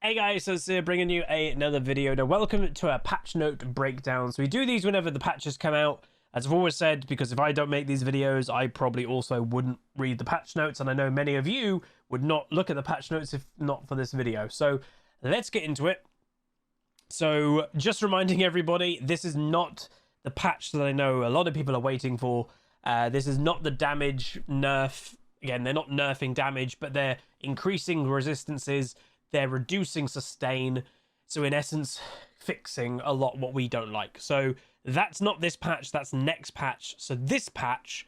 Hey guys, so bringing you another video. Now, welcome to a patch note breakdown. So we do these whenever the patches come out, as I've always said, because if I don't make these videos, I probably also wouldn't read the patch notes, and I know many of you would not look at the patch notes if not for this video. So let's get into it. So just reminding everybody, this is not the patch that I know a lot of people are waiting for. This is not the damage nerf. Again, they're not nerfing damage, but they're increasing resistances. They're reducing sustain, so in essence fixing a lot what we don't like. So that's not this patch, that's next patch. So this patch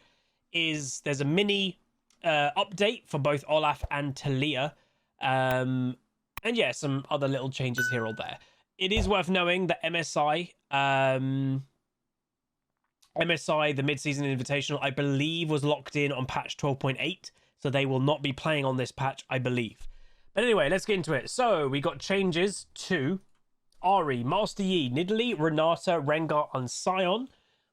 is, there's a mini update for both Olaf and Taliyah, and yeah, some other little changes here or there. It is worth knowing that MSI, the mid-season invitational, I believe was locked in on patch 12.8, so they will not be playing on this patch, I believe. But anyway, let's get into it. So we got changes to Ari, Master Yi, Nidalee, Renata, Rengar, and Sion.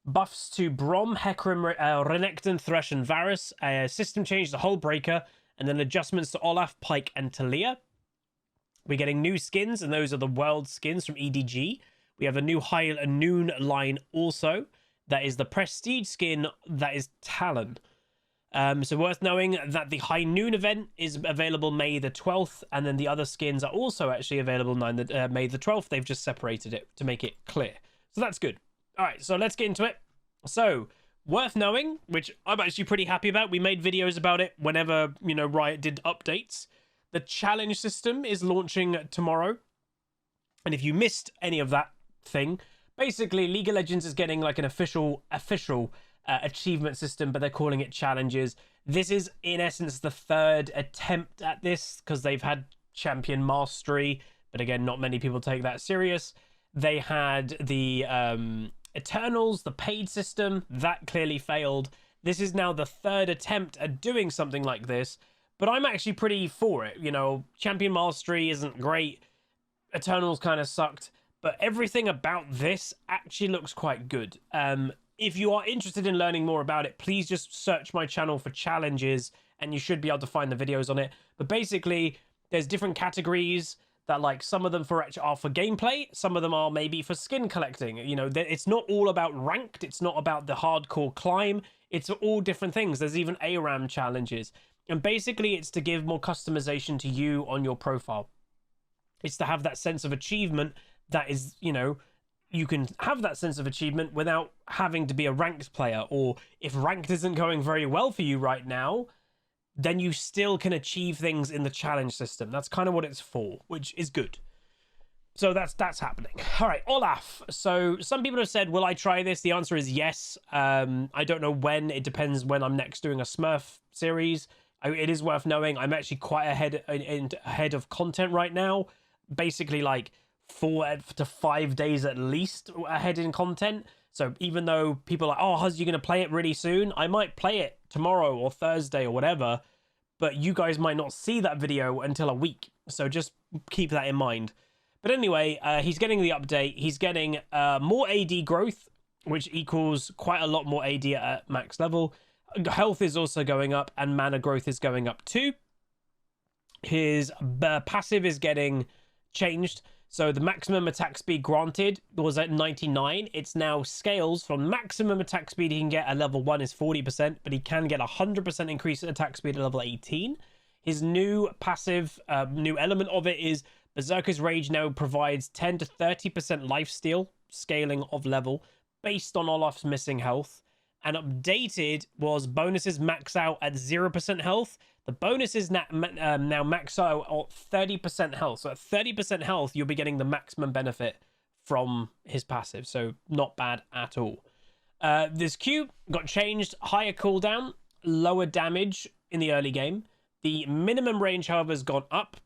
Buffs to Brom, Hecarim, Renekton, Thresh, and Varus. System change to Hullbreaker. And then adjustments to Olaf, Pyke, and Taliyah. We're getting new skins, and those are the world skins from EDG. We have a new High Noon line also. That is the Prestige skin, that is Talon. So worth knowing that the High Noon event is available May the 12th, and then the other skins are also actually available May the 12th. They've just separated it to make it clear. So that's good. All right, so let's get into it. So worth knowing, which I'm actually pretty happy about. We made videos about it whenever, you know, Riot did updates. The challenge system is launching tomorrow. And if you missed any of that thing, basically League of Legends is getting like an official achievement system, but they're calling it challenges. This is in essence the third attempt at this, because they've had champion mastery, but again, not many people take that serious. They had the Eternals, the paid system, that clearly failed. This is now the third attempt at doing something like this, but I'm actually pretty for it. You know, champion mastery isn't great, Eternals kind of sucked, but everything about this actually looks quite good. If you are interested in learning more about it, please just search my channel for challenges and you should be able to find the videos on it. But basically, there's different categories that, like, some of them are for gameplay, some of them are maybe for skin collecting. You know, it's not all about ranked, it's not about the hardcore climb, it's all different things. There's even ARAM challenges. And basically, it's to give more customization to you on your profile. It's to have that sense of achievement that is, you know, you can have that sense of achievement without having to be a ranked player. Or if ranked isn't going very well for you right now, then you still can achieve things in the challenge system. That's kind of what it's for, which is good. So that's happening. All right, Olaf. So some people have said, will I try this? The answer is yes. I don't know when. It depends when I'm next doing a Smurf series. It is worth knowing I'm actually quite ahead of content right now. Basically, like 4 to 5 days at least ahead in content. So even though people are like, oh, Huzz, you're going to play it really soon, I might play it tomorrow or Thursday or whatever, but you guys might not see that video until a week. So just keep that in mind. But anyway, he's getting the update. He's getting more AD growth, which equals quite a lot more AD at max level. Health is also going up, and mana growth is going up too. His passive is getting changed. So the maximum attack speed granted was at 99. It's now scales from maximum attack speed he can get at level 1 is 40%, but he can get 100% increase in attack speed at level 18. His new passive, new element of it is Berserker's Rage now provides 10 to 30% lifesteal scaling of level based on Olaf's missing health. And updated was bonuses max out at 0% health. The bonuses now max out at 30% health. So at 30% health, you'll be getting the maximum benefit from his passive. So not bad at all. This Q got changed. Higher cooldown, lower damage in the early game. The minimum range, however, has gone up.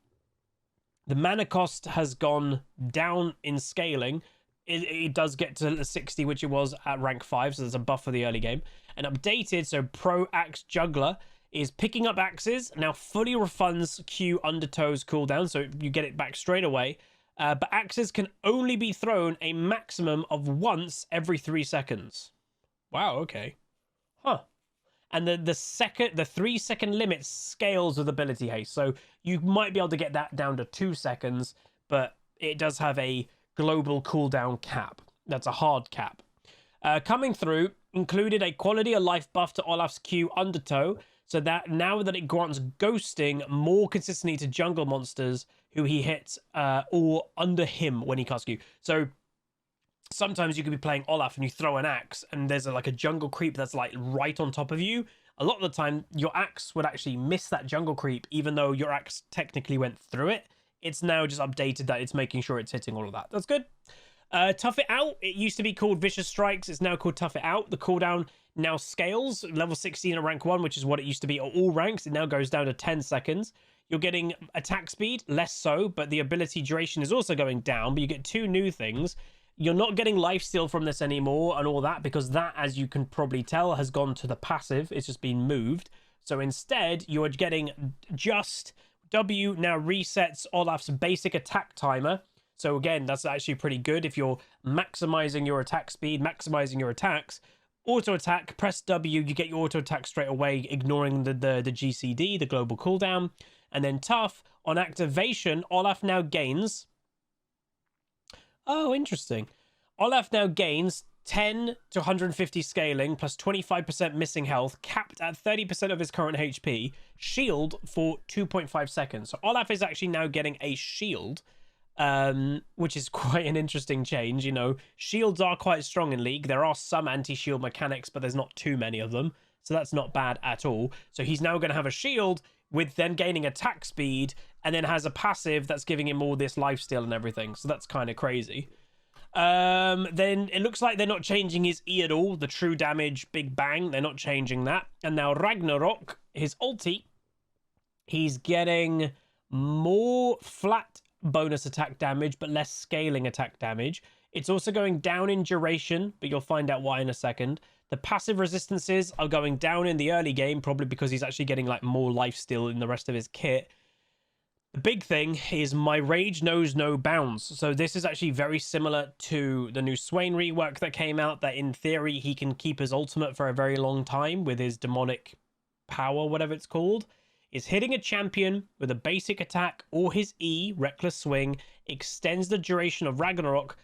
The mana cost has gone down in scaling. It does get to 60, which it was at rank 5, so there's a buff for the early game. And updated, so Pro Axe Juggler is picking up axes, now fully refunds Q Undertow's cooldown, so you get it back straight away. But axes can only be thrown a maximum of once every 3 seconds. Wow, okay. Huh. And the 3-second limit scales with ability haste. So you might be able to get that down to 2 seconds, but it does have a global cooldown cap. That's a hard cap. Coming through, included a quality of life buff to Olaf's Q Undertow, so that now that it grants ghosting more consistently to jungle monsters who he hits or under him when he casts Q. So sometimes you could be playing Olaf and you throw an axe and there's like a jungle creep that's like right on top of you. A lot of the time your axe would actually miss that jungle creep even though your axe technically went through it. It's now just updated that it's making sure it's hitting all of that. That's good. Tough It Out. It used to be called Vicious Strikes. It's now called Tough It Out. The cooldown now scales. Level 16 at rank 1, which is what it used to be at all ranks. It now goes down to 10 seconds. You're getting attack speed, less so, but the ability duration is also going down. But you get 2 new things. You're not getting lifesteal from this anymore and all that, because that, as you can probably tell, has gone to the passive. It's just been moved. So instead, you are getting just W now resets Olaf's basic attack timer. So again, that's actually pretty good if you're maximizing your attack speed, maximizing your attacks. Auto attack, press W, you get your auto attack straight away, ignoring the GCD, the global cooldown. And then tough, on activation, Olaf now gains... Oh, interesting. Olaf now gains 10 to 150 scaling plus 25% missing health, capped at 30% of his current HP, shield for 2.5 seconds. So Olaf is actually now getting a shield, which is quite an interesting change. You know, shields are quite strong in League. There are some anti-shield mechanics, but there's not too many of them. So that's not bad at all. So he's now going to have a shield with then gaining attack speed, and then has a passive that's giving him all this lifesteal and everything. So that's kind of crazy. Then it looks like they're not changing his E at all. The true damage, big bang, they're not changing that. And now Ragnarok, his ulti, he's getting more flat bonus attack damage, but less scaling attack damage. It's also going down in duration, but you'll find out why in a second. The passive resistances are going down in the early game, probably because he's actually getting like more lifesteal in the rest of his kit. The big thing is my rage knows no bounds. So this is actually very similar to the new Swain rework that came out, that in theory he can keep his ultimate for a very long time with his demonic power, whatever it's called. Is hitting a champion with a basic attack or his E, Reckless Swing, extends the duration of Ragnarok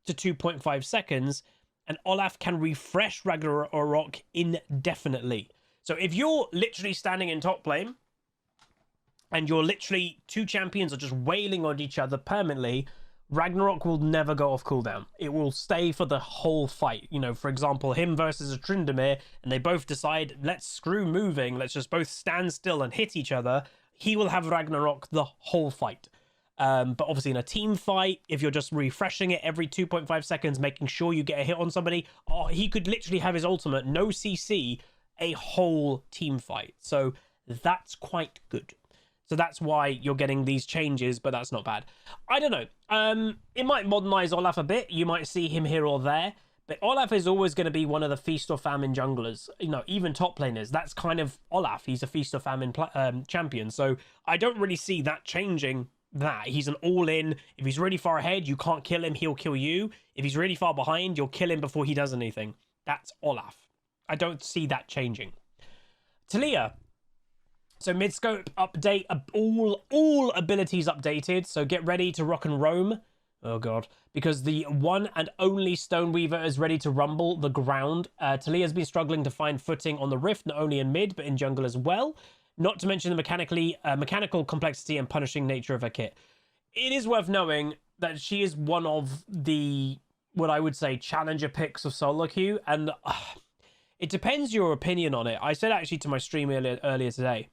to 2.5 seconds, and Olaf can refresh Ragnarok indefinitely. So if you're literally standing in top lane, and you're literally 2 champions are just wailing on each other permanently, Ragnarok will never go off cooldown. It will stay for the whole fight. You know, for example, him versus a Tryndamere, and they both decide, let's screw moving, let's just both stand still and hit each other. He will have Ragnarok the whole fight. But obviously in a team fight, if you're just refreshing it every 2.5 seconds, making sure you get a hit on somebody, oh, he could literally have his ultimate, no CC, a whole team fight. So that's quite good. So that's why you're getting these changes, but that's not bad. I don't know. It might modernize Olaf a bit. You might see him here or there. But Olaf is always going to be one of the feast or famine junglers. You know, even top laners. That's kind of Olaf. He's a feast or famine champion. So I don't really see that changing that. He's an all-in. If he's really far ahead, you can't kill him. He'll kill you. If he's really far behind, you'll kill him before he does anything. That's Olaf. I don't see that changing. Taliyah. So mid-scope update, all abilities updated. So get ready to rock and roam. Oh god. Because the one and only Stoneweaver is ready to rumble the ground. Taliyah's been struggling to find footing on the Rift, not only in mid, but in jungle as well. Not to mention the mechanical complexity and punishing nature of her kit. It is worth knowing that she is one of the, what I would say, challenger picks of solo queue. And it depends your opinion on it. I said actually to my stream earlier today,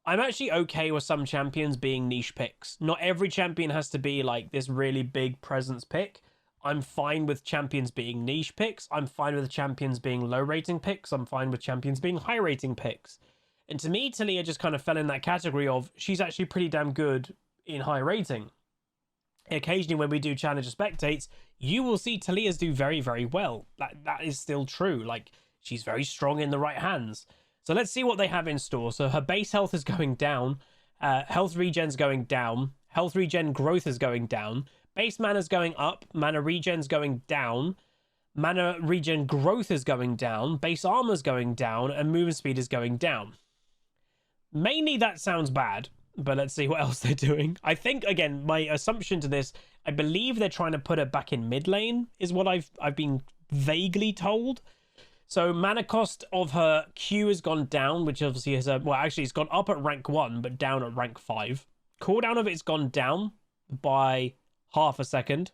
I'm actually okay with some champions being niche picks. Not every champion has to be like this really big presence pick. I'm fine with champions being niche picks. I'm fine with champions being low rating picks. I'm fine with champions being high rating picks. And to me, Taliyah just kind of fell in that category of she's actually pretty damn good in high rating. Occasionally when we do challenger spectates, you will see Taliyah's do very, very well. That is still true. Like, she's very strong in the right hands. So let's see what they have in store. So her base health is going down. Health regen's going down. Health regen growth is going down. Base mana's going up. Mana regen's going down. Mana regen growth is going down, base armor is going down, and movement speed is going down. Mainly that sounds bad, but let's see what else they're doing. I think, again, my assumption to this, I believe they're trying to put it back in mid lane, is what I've been vaguely told. So mana cost of her Q has gone down, which obviously is a, well, actually it's gone up at rank 1, but down at rank 5. Cooldown of it's gone down by half a second.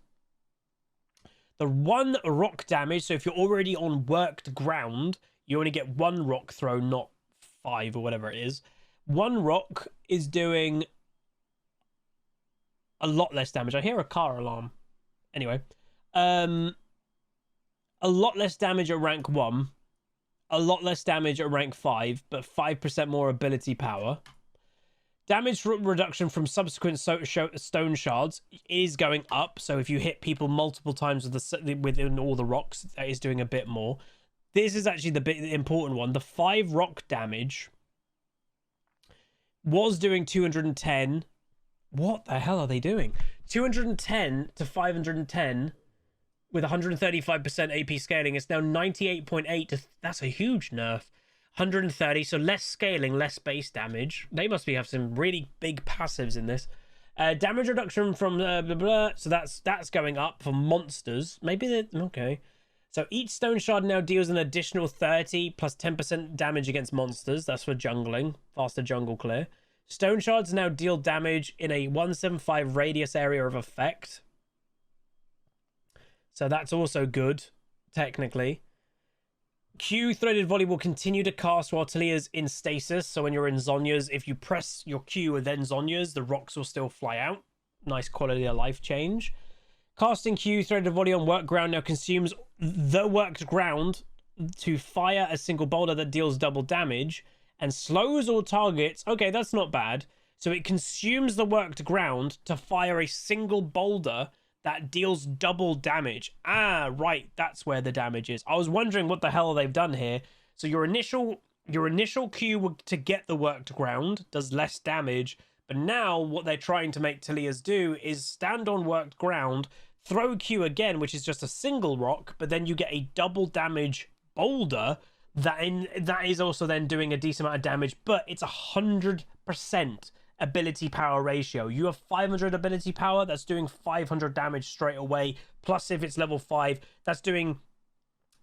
The 1 rock damage, so if you're already on worked ground, you only get 1 rock throw, not 5 or whatever it is. 1 rock is doing a lot less damage. I hear a car alarm. Anyway, a lot less damage at rank 1, a lot less damage at rank 5, but 5% more ability power. Damage reduction from subsequent stone shards is going up, so if you hit people multiple times within all the rocks, that is doing a bit more. This is actually the important one. The 5 rock damage was doing 210. What the hell are they doing? 210 to 510 with 135% AP scaling. It's now 98.8. That's a huge nerf. 130, so less scaling, less base damage. They must have some really big passives in this. Damage reduction from blah, blah, so that's going up for monsters. Maybe they're okay. So each stone shard now deals an additional 30 plus 10% damage against monsters. That's for jungling, faster jungle clear. Stone shards now deal damage in a 175 radius area of effect. So that's also good, technically. Q threaded volley will continue to cast while Taliyah's in stasis. So when you're in Zhonya's, if you press your Q and then Zhonya's, the rocks will still fly out. Nice quality of life change. Casting Q threaded volley on work ground now consumes the worked ground to fire a single boulder that deals double damage and slows all targets. Okay, that's not bad. So it consumes the worked ground to fire a single boulder that deals double damage. Ah, right, that's where the damage is. I was wondering what the hell they've done here. So your initial Q to get the worked ground does less damage, but now what they're trying to make Taliyah's do is stand on worked ground, throw Q again, which is just a single rock, but then you get a double damage boulder that is also then doing a decent amount of damage, but it's 100% ability power ratio. You have 500 ability power, that's doing 500 damage straight away, plus if it's level 5, that's doing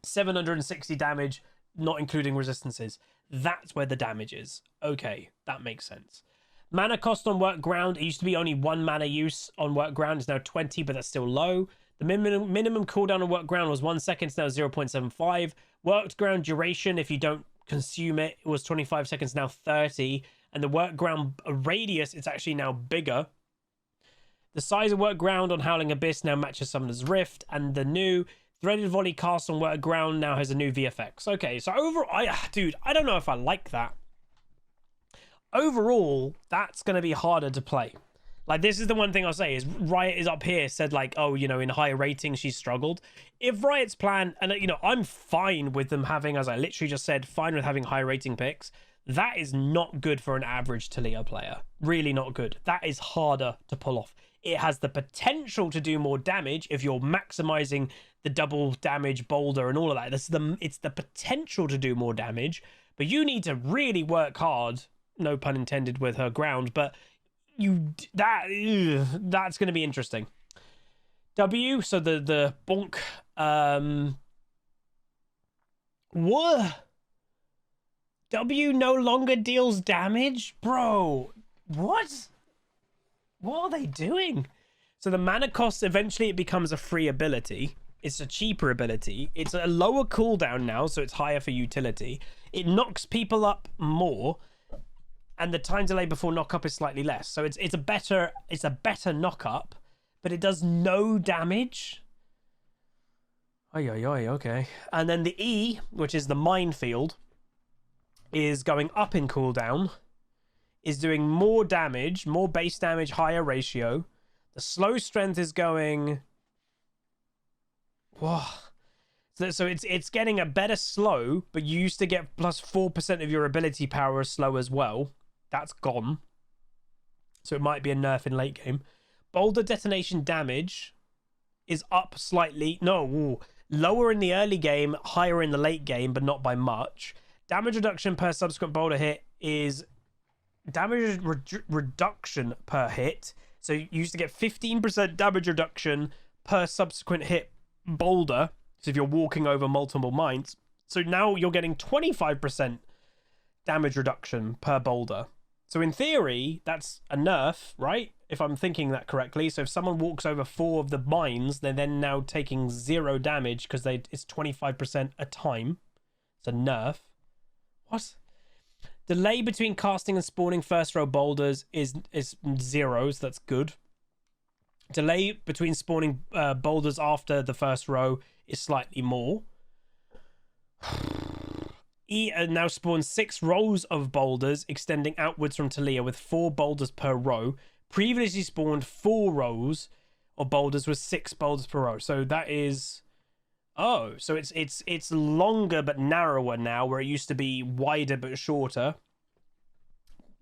760 damage, not including resistances. That's where the damage is. Okay, that makes sense. Mana cost on work ground, it used to be only 1 mana use on work ground, it's now 20, but that's still low. The minimum cooldown on work ground was 1 second, it's now 0.75. Worked ground duration, if you don't consume it, it was 25 seconds, now 30. And the work ground radius, it's actually now bigger. The size of work ground on Howling Abyss now matches Summoner's Rift, and the new threaded volley cast on work ground now has a new VFX. Okay, so overall, dude, I don't know if I like that. Overall, that's going to be harder to play. Like, this is the one thing I'll say is Riot is up here, said like, oh, you know, in higher ratings, she's struggled. If Riot's plan, and you know, I'm fine with them having, as I literally just said, fine with having high rating picks. That is not good for an average Taliyah player. Really not good. That is harder to pull off. It has the potential to do more damage if you're maximizing the double damage boulder and all of that. It's the potential to do more damage, but you need to really work hard. No pun intended with her ground, but that's going to be interesting. W, so the bonk. What? W no longer deals damage? Bro, what? What are they doing? So the mana cost, eventually it becomes a free ability. It's a cheaper ability. It's a lower cooldown now, so it's higher for utility. It knocks people up more, and the time delay before knock up is slightly less. So it's a better knock up, but it does no damage. Okay. And then the E, which is the minefield, is going up in cooldown, is doing more damage, more base damage, higher ratio. The slow strength is going... Whoa. So it's getting a better slow, but you used to get plus 4% of your ability power as slow as well. That's gone. So it might be a nerf in late game. Boulder detonation damage is up slightly. No, Lower in the early game, higher in the late game, but not by much. Damage reduction per subsequent boulder hit is damage reduction per hit. So you used to get 15% damage reduction per subsequent hit boulder. So if you're walking over multiple mines. So now you're getting 25% damage reduction per boulder. So in theory, that's a nerf, right? If I'm thinking that correctly. So if someone walks over 4 of the mines, they're then now taking 0 damage because it's 25% a time. It's a nerf. What? Delay between casting and spawning first row boulders is 0, so that's good. Delay between spawning boulders after the first row is slightly more. E now spawns 6 rows of boulders extending outwards from Taliyah with 4 boulders per row. Previously spawned 4 rows of boulders with 6 boulders per row. So that is... Oh, so it's longer but narrower now, where it used to be wider but shorter.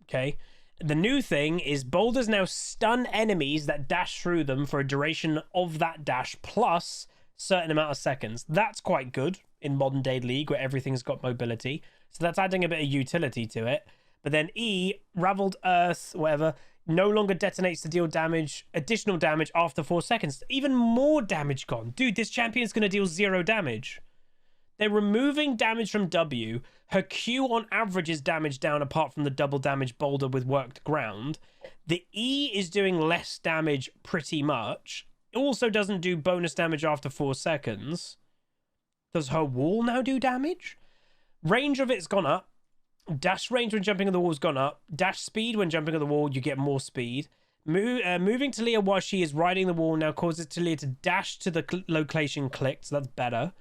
Okay. The new thing is boulders now stun enemies that dash through them for a duration of that dash plus certain amount of seconds. That's quite good in modern day League where everything's got mobility. So that's adding a bit of utility to it. But then E, Raveled Earth, whatever, no longer detonates to deal damage, additional damage after 4 seconds. Even more damage gone. Dude, this champion's going to deal 0 damage. They're removing damage from W. Her Q on average is damage down apart from the double damage boulder with worked ground. The E is doing less damage pretty much. It also doesn't do bonus damage after 4 seconds. Does her wall now do damage? Range of it's gone up. Dash range when jumping on the wall has gone up. Dash speed when jumping on the wall, you get more speed. Moving Taliyah while she is riding the wall now causes Taliyah to dash to the location clicked, so that's better.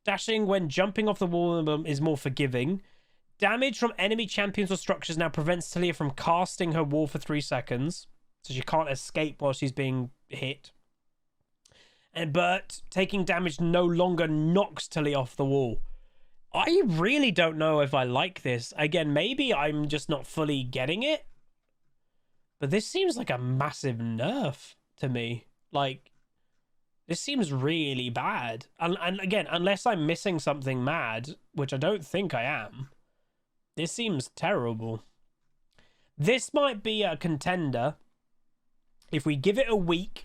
Dashing when jumping off the wall is more forgiving. Damage from enemy champions or structures now prevents Taliyah from casting her wall for 3 seconds, so she can't escape while she's being hit. But taking damage no longer knocks Taliyah off the wall. I really don't know if I like this. Again, maybe I'm just not fully getting it. But this seems like a massive nerf to me. Like, this seems really bad. And again, unless I'm missing something mad, which I don't think I am, this seems terrible. This might be a contender. If we give it a week,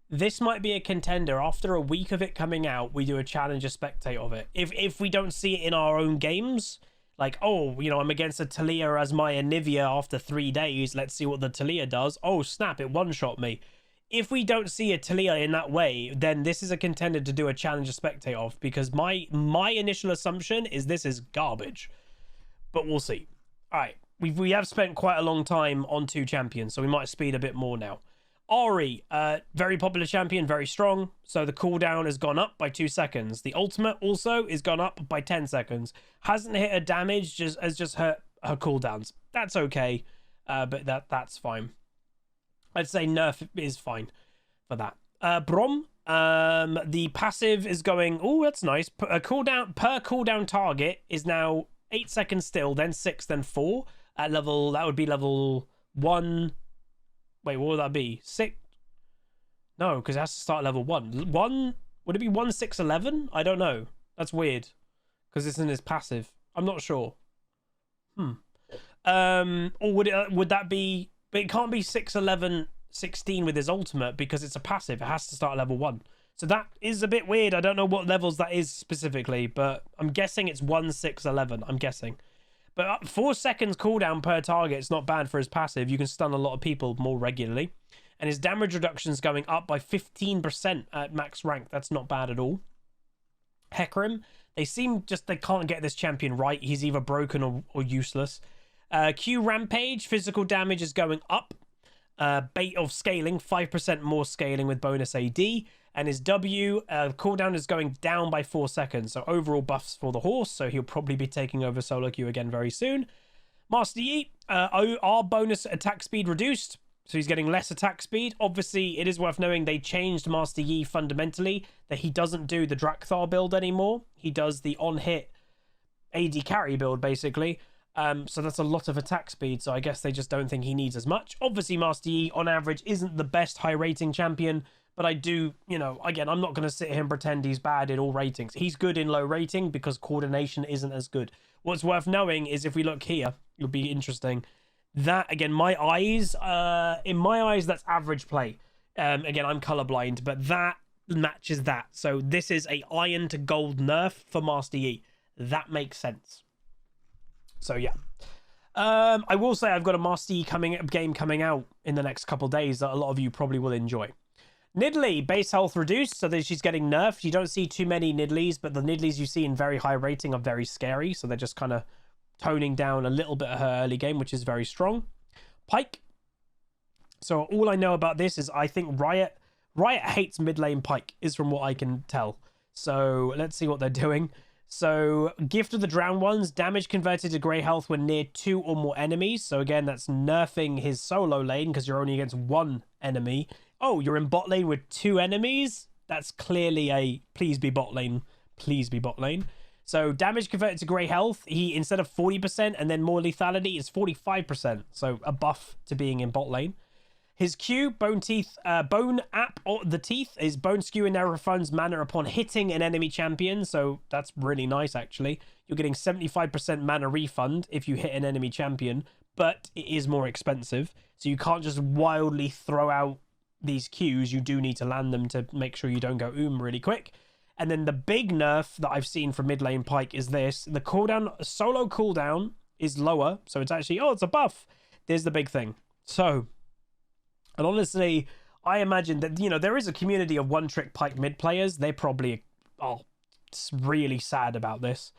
this might be a contender. After a week of it coming out, we do a challenger spectate of it. If we don't see it in our own games, like, oh, you know, I'm against a Taliyah as my Anivia after 3 days. Let's see what the Taliyah does. Oh, snap, it one-shot me. If we don't see a Taliyah in that way, then this is a contender to do a challenger spectate of, because my initial assumption is this is garbage. But we'll see. All right, we have spent quite a long time on 2 champions, so we might speed a bit more now. Ari, very popular champion, very strong. So the cooldown has gone up by 2 seconds. The ultimate also is gone up by 10 seconds. Hasn't hit her damage, just hurt her cooldowns. That's okay, but that's fine. I'd say nerf is fine for that. Brom, the passive is going. Oh, that's nice. A cooldown per cooldown target is now 8 seconds still, then 6, then 4 at level. That would be level 1. Wait, what would that be? 6? No, because it has to start at level 1. 1? Would it be 1, 6, 11? I don't know. That's weird. Because it's in his passive. I'm not sure. Or would that be... But it can't be 6, 11, 16 with his ultimate because it's a passive. It has to start at level 1. So that is a bit weird. I don't know what levels that is specifically, but I'm guessing it's 1, 6, 11. I'm guessing. But 4 seconds cooldown per target is not bad for his passive. You can stun a lot of people more regularly. And his damage reduction is going up by 15% at max rank. That's not bad at all. Hecarim, they can't get this champion right. He's either broken or useless. Q Rampage, physical damage is going up. Bait of scaling, 5% more scaling with bonus AD. And his W cooldown is going down by 4 seconds. So overall buffs for the horse. So he'll probably be taking over solo queue again very soon. Master Yi, our bonus attack speed reduced. So he's getting less attack speed. Obviously, it is worth knowing they changed Master Yi fundamentally. That he doesn't do the Drakthar build anymore. He does the on-hit AD carry build, basically. So that's a lot of attack speed. So I guess they just don't think he needs as much. Obviously, Master Yi, on average, isn't the best high rating champion. But I do, you know, again, I'm not going to sit here and pretend he's bad in all ratings. He's good in low rating because coordination isn't as good. What's worth knowing is if we look here, it'll be interesting. That, again, my eyes, in my eyes, that's average play. Again, I'm colorblind, but that matches that. So this is a iron to gold nerf for Master Yi. That makes sense. So, yeah. I will say I've got a Master Yi game coming out in the next couple days that a lot of you probably will enjoy. Nidalee, base health reduced, so that she's getting nerfed. You don't see too many Nidalees, but the Nidalees you see in very high rating are very scary, so they're just kind of toning down a little bit of her early game, which is very strong. Pyke. So all I know about this is I think Riot hates mid lane Pyke, is from what I can tell. So let's see what they're doing. So Gift of the Drowned Ones, damage converted to grey health when near 2 or more enemies. So again, that's nerfing his solo lane because you're only against 1 enemy. Oh, you're in bot lane with 2 enemies? That's clearly a please be bot lane. Please be bot lane. So damage converted to grey health, he instead of 40% and then more lethality is 45%. So a buff to being in bot lane. His Q, Bone App or the Teeth, is Bone Skew and now refunds mana upon hitting an enemy champion. So that's really nice, actually. You're getting 75% mana refund if you hit an enemy champion, but it is more expensive. So you can't just wildly throw out these Qs. You do need to land them to make sure you don't go really quick. And then the big nerf that I've seen from mid lane Pyke is this. The cooldown, solo cooldown is lower. So it's actually, oh, it's a buff. There's the big thing. So... and honestly, I imagine that, you know, there is a community of one-trick Pyke mid players. They probably are really sad about this.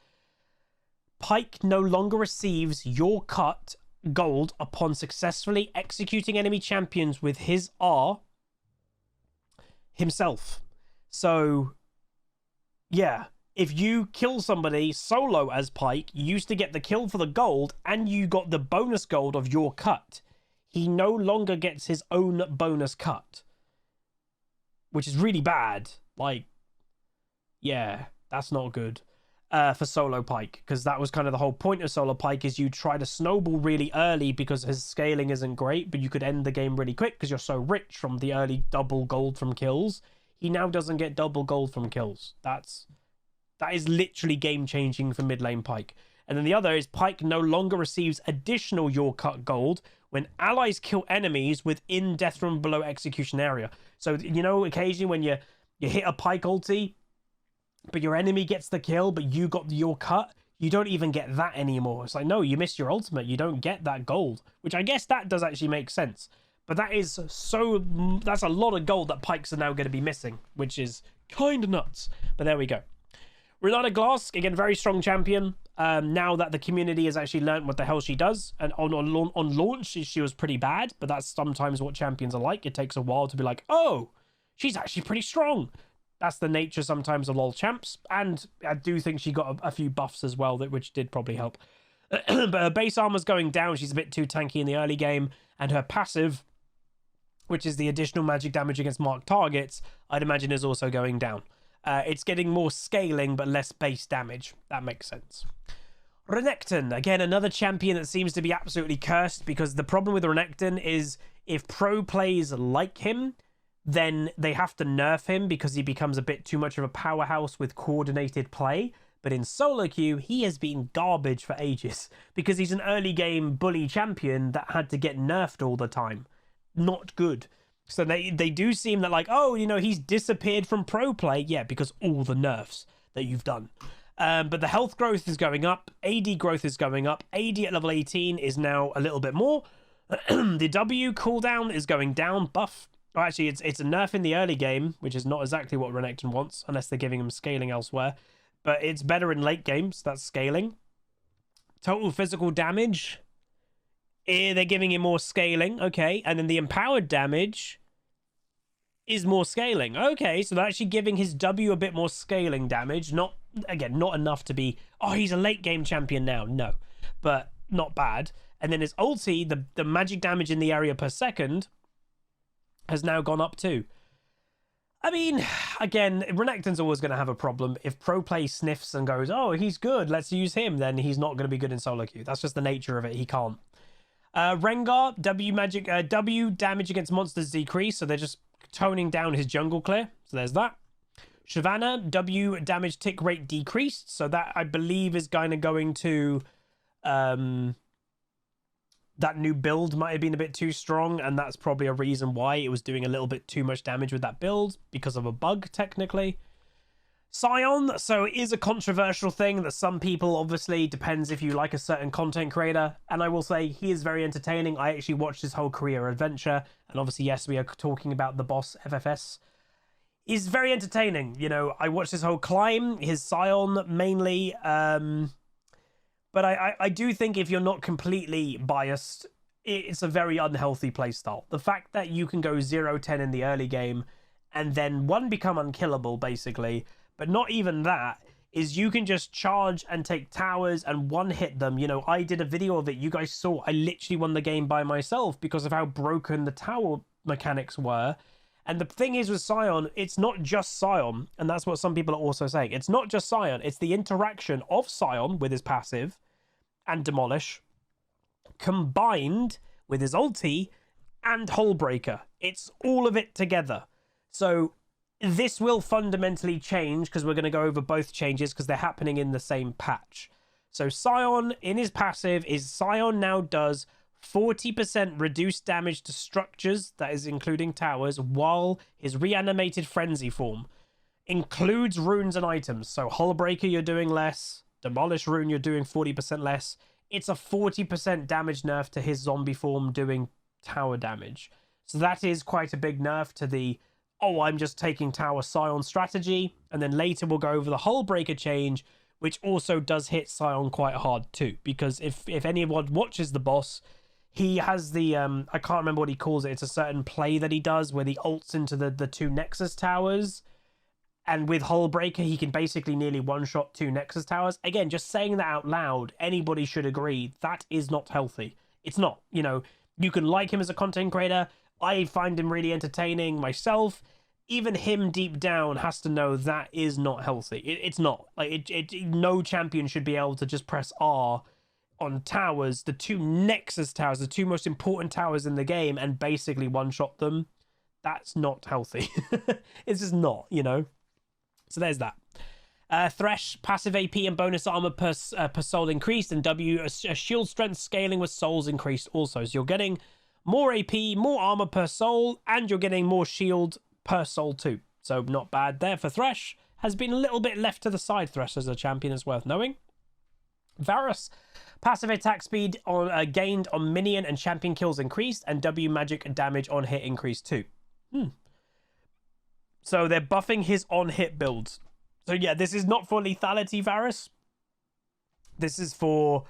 Pyke no longer receives your cut gold upon successfully executing enemy champions with his R himself. So, yeah, if you kill somebody solo as Pyke, you used to get the kill for the gold and you got the bonus gold of your cut. He no longer gets his own bonus cut, which is really bad. Like, yeah, that's not good for solo Pyke, because that was kind of the whole point of solo Pyke is you try to snowball really early because his scaling isn't great, but you could end the game really quick because you're so rich from the early double gold from kills. He now doesn't get double gold from kills. That is literally game changing for mid lane Pyke. And then the other is Pyke no longer receives additional your cut gold when allies kill enemies within death from below execution area. So, you know, occasionally when you hit a Pyke ulti, but your enemy gets the kill, but you got your cut, you don't even get that anymore. It's like, no, you missed your ultimate. You don't get that gold, which I guess that does actually make sense. But that's a lot of gold that Pykes are now going to be missing, which is kind of nuts. But there we go. Renata Glass, again, very strong champion. Now that the community has actually learned what the hell she does. And on launch, she was pretty bad. But that's sometimes what champions are like. It takes a while to be like, oh, she's actually pretty strong. That's the nature sometimes of LoL champs. And I do think she got a few buffs as well, which did probably help. But her base armor's going down. She's a bit too tanky in the early game. And her passive, which is the additional magic damage against marked targets, I'd imagine is also going down. It's getting more scaling, but less base damage. That makes sense. Renekton, again, another champion that seems to be absolutely cursed, because the problem with Renekton is if pro plays like him, then they have to nerf him because he becomes a bit too much of a powerhouse with coordinated play. But in solo queue, he has been garbage for ages because he's an early game bully champion that had to get nerfed all the time. Not good. So they do seem that like, oh, you know, he's disappeared from pro play. Yeah, because all the nerfs that you've done. But the health growth is going up. AD growth is going up. AD at level 18 is now a little bit more. The W cooldown is going down. Buff. Oh, actually, it's a nerf in the early game, which is not exactly what Renekton wants, unless they're giving him scaling elsewhere. But it's better in late games. That's scaling. Total physical damage. They're giving him more scaling. Okay. And then the empowered damage is more scaling. Okay. So they're actually giving his W a bit more scaling damage. Not enough to be, oh, he's a late game champion now. No. But not bad. And then his ulti, the magic damage in the area per second, has now gone up too. I mean, again, Renekton's always going to have a problem. If pro play sniffs and goes, oh, he's good, let's use him, then he's not going to be good in solo queue. That's just the nature of it. He can't. Rengar, W damage against monsters decrease, so they're just toning down his jungle clear. So there's that. Shyvana, W damage tick rate decreased. So that, I believe, is kind of going to... that new build might have been a bit too strong, and that's probably a reason why it was doing a little bit too much damage with that build, because of a bug, technically. Sion, so it is a controversial thing that some people, obviously, depends if you like a certain content creator, and I will say he is very entertaining. I actually watched his whole career adventure, and obviously, yes, we are talking about the boss FFS. He's very entertaining, you know. I watched his whole climb, his Sion mainly, but I do think if you're not completely biased, it's a very unhealthy playstyle. The fact that you can go 0-10 in the early game and then become unkillable, basically, but not even that, is you can just charge and take towers and one-hit them. You know, I did a video of it. You guys saw I literally won the game by myself because of how broken the tower mechanics were. And the thing is with Sion, it's not just Sion, and that's what some people are also saying. It's not just Sion, it's the interaction of Sion with his passive and Demolish, combined with his ulti and Hullbreaker. It's all of it together. So this will fundamentally change, because we're going to go over both changes because they're happening in the same patch. So Sion, in his passive, Sion now does 40% reduced damage to structures, that is including towers, while his reanimated frenzy form includes runes and items. So Hullbreaker, you're doing less. Demolish rune, you're doing 40% less. It's a 40% damage nerf to his zombie form doing tower damage. So that is quite a big nerf to the, oh, I'm just taking tower Sion strategy. And then later we'll go over the Hullbreaker change, which also does hit Sion quite hard too. Because if anyone watches the boss, he has the, I can't remember what he calls it. It's a certain play that he does where he ults into the two Nexus towers. And with Hullbreaker, he can basically nearly one-shot two Nexus towers. Again, just saying that out loud, anybody should agree that is not healthy. It's not. You know, you can like him as a content creator. I find him really entertaining myself. Even him deep down has to know that is not healthy. It's not. Like, no champion should be able to just press R on towers, the two Nexus towers, the two most important towers in the game, and basically one-shot them. That's not healthy. It's just not, you know? So there's that. Thresh, passive AP and bonus armor per soul increased, and W, shield strength scaling with souls increased also. So you're getting more AP, more armor per soul, and you're getting more shield per soul too. So not bad there for Thresh. Has been a little bit left to the side, Thresh, as a champion is worth knowing. Varus, passive attack speed on gained on minion and champion kills increased, and W magic damage on hit increased too. So they're buffing his on-hit builds. So yeah, this is not for lethality Varus. This is for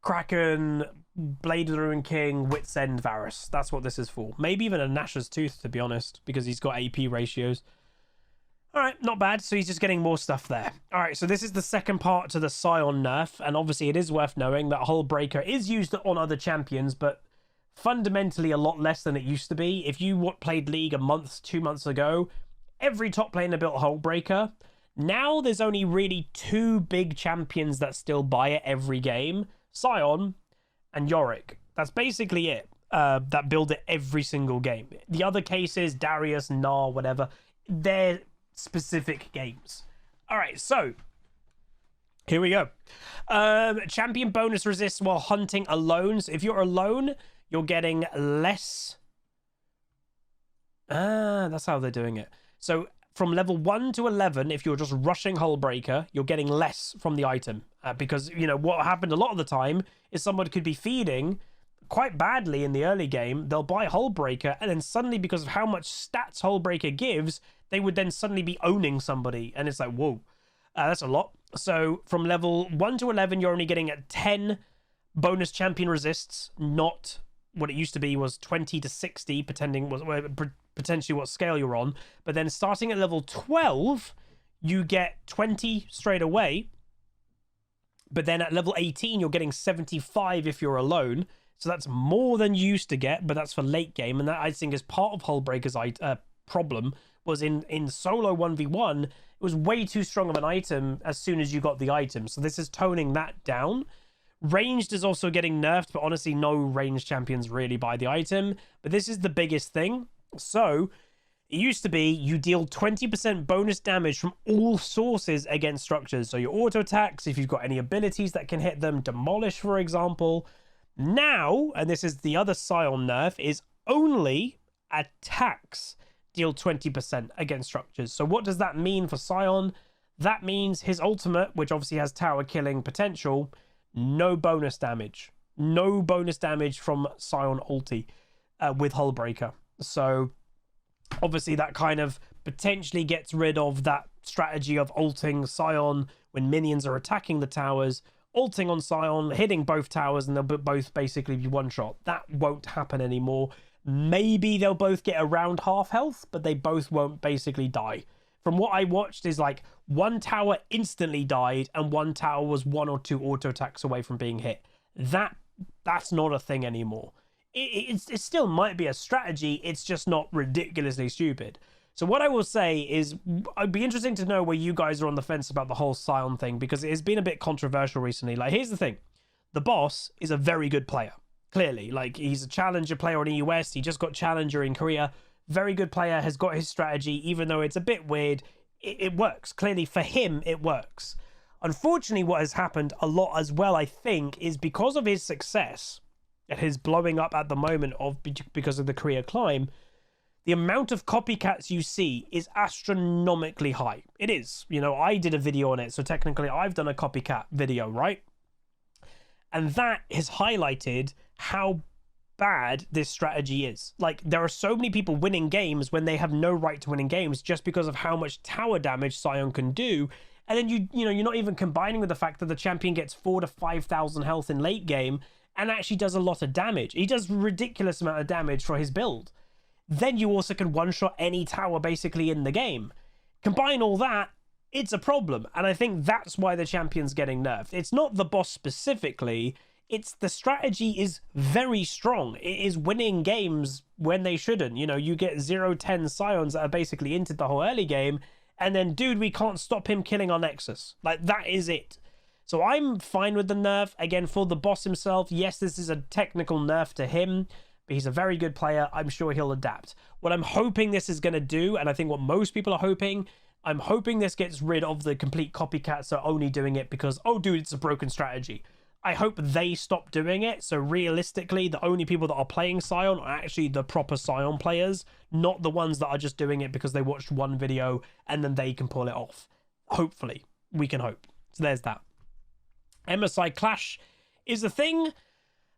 Kraken, Blade of the Ruin King, Wit's End Varus. That's what this is for. Maybe even a Nashor's Tooth, to be honest, because he's got AP ratios. All right, not bad. So he's just getting more stuff there. All right, so this is the second part to the Sion nerf, and obviously it is worth knowing that Hullbreaker is used on other champions, but fundamentally a lot less than it used to be. If you played League a month, 2 months ago, every top laner built Hullbreaker. Now there's only really two big champions that still buy it every game. Sion and Yorick. That's basically it. That build it every single game. The other cases, Darius, Gnar, whatever, they're specific games. All right, so here we go. Champion bonus resists while hunting alone. So if you're alone, you're getting less. That's how they're doing it. So from level 1 to 11, if you're just rushing Hullbreaker, you're getting less from the item. Because, you know, what happened a lot of the time is someone could be feeding quite badly in the early game. They'll buy Hullbreaker, and then suddenly, because of how much stats Hullbreaker gives, they would then suddenly be owning somebody. And it's like, whoa, that's a lot. So from level 1 to 11, you're only getting 10 bonus champion resists, not what it used to be was 20 to 60, potentially what scale you're on. But then starting at level 12, you get 20 straight away. But then at level 18, you're getting 75 if you're alone. So that's more than you used to get, but that's for late game. And that, I think, is part of Hullbreaker's problem, was in solo 1v1, it was way too strong of an item as soon as you got the item. So this is toning that down. Ranged is also getting nerfed, but honestly, no ranged champions really buy the item. But this is the biggest thing. So It used to be you deal 20% bonus damage from all sources against structures. So your auto attacks, if you've got any abilities that can hit them, demolish, for example. Now, and this is the other Scion nerf, is only attacks deal 20% against structures. So what does that mean for Scion? That means his ultimate, which obviously has tower killing potential, no bonus damage. No bonus damage from Scion ulti with Hullbreaker. So obviously that kind of potentially gets rid of that strategy of ulting Scion when minions are attacking the towers, ulting on Scion, hitting both towers, and they'll both basically be one shot. That won't happen anymore. Maybe they'll both get around half health, but they both won't basically die. From what I watched is like one tower instantly died and one tower was 1 or 2 auto attacks away from being hit. That's not a thing anymore. It still might be a strategy, it's just not ridiculously stupid. So what I will say is, it'd be interesting to know where you guys are on the fence about the whole Scion thing, because it has been a bit controversial recently. Like, here's the thing. The boss is a very good player, clearly. Like, he's a challenger player on EUS, he just got challenger in Korea. Very good player, has got his strategy, even though it's a bit weird, it works. Clearly, for him, it works. Unfortunately, what has happened a lot as well, I think, is because of his success, and his blowing up at the moment because of the Korea climb, the amount of copycats you see is astronomically high. It is. You know, I did a video on it, so technically I've done a copycat video, right? And that has highlighted how bad this strategy is. Like, there are so many people winning games when they have no right to winning games just because of how much tower damage Scion can do. And then you know, you're not even combining with the fact that the champion gets 4,000 to 5,000 health in late game and actually does a lot of damage. He does a ridiculous amount of damage for his build. Then you also can one-shot any tower basically in the game. Combine all that, it's a problem. And I think that's why the champion's getting nerfed. It's not the boss specifically, it's the strategy is very strong. It is winning games when they shouldn't. You know, you get 0-10 Scions that are basically into the whole early game, and then, dude, we can't stop him killing our Nexus. Like, that is it. So I'm fine with the nerf. Again, for the boss himself, yes, this is a technical nerf to him, but he's a very good player. I'm sure he'll adapt. What I'm hoping this is going to do, and I think what most people are hoping, I'm hoping this gets rid of the complete copycats that are only doing it because, oh, dude, it's a broken strategy. I hope they stop doing it. So realistically, the only people that are playing Scion are actually the proper Scion players, not the ones that are just doing it because they watched one video and then they can pull it off. Hopefully, we can hope. So there's that. MSI Clash is a thing.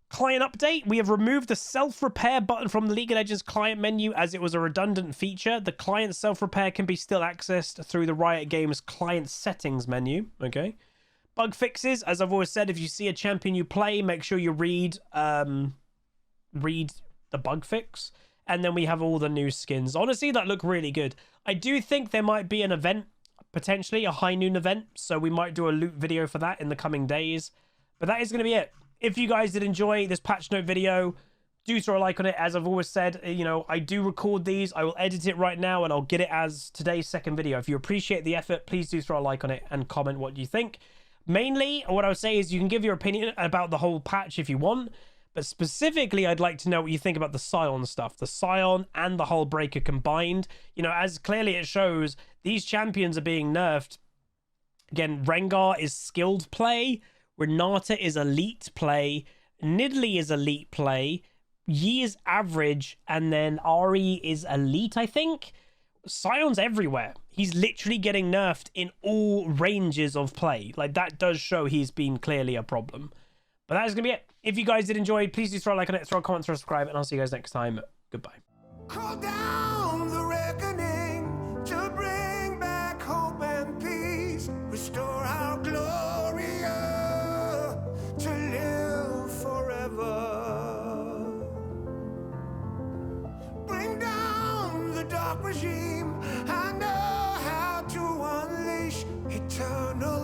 Client update. We have removed the self-repair button from the League of Legends client menu as it was a redundant feature. The client self-repair can be still accessed through the Riot Games client settings menu. Okay. Bug fixes. As I've always said, if you see a champion you play, make sure you read the bug fix. And then we have all the new skins. Honestly, that look really good. I do think there might be an event, potentially a high noon event. So we might do a loot video for that in the coming days. But that is going to be it. If you guys did enjoy this patch note video, do throw a like on it. As I've always said, you know, I do record these. I will edit it right now and I'll get it as today's second video. If you appreciate the effort, please do throw a like on it and comment what you think. Mainly, what I would say is you can give your opinion about the whole patch if you want. But specifically, I'd like to know what you think about the Scion stuff. The Scion and the Hullbreaker combined. You know, as clearly it shows, these champions are being nerfed. Again, Rengar is skilled play. Renata is elite play. Nidalee is elite play. Yi is average. And then Ahri is elite, I think. Sion's everywhere. He's literally getting nerfed in all ranges of play. Like, that does show he's been clearly a problem. But that is going to be it. If you guys did enjoy, please do throw a like on it, throw a comment, subscribe, and I'll see you guys next time. Goodbye. Call down the reckoning to bring back hope and peace. Restore our glory to live forever. Bring down the dark regime. I know how to unleash eternal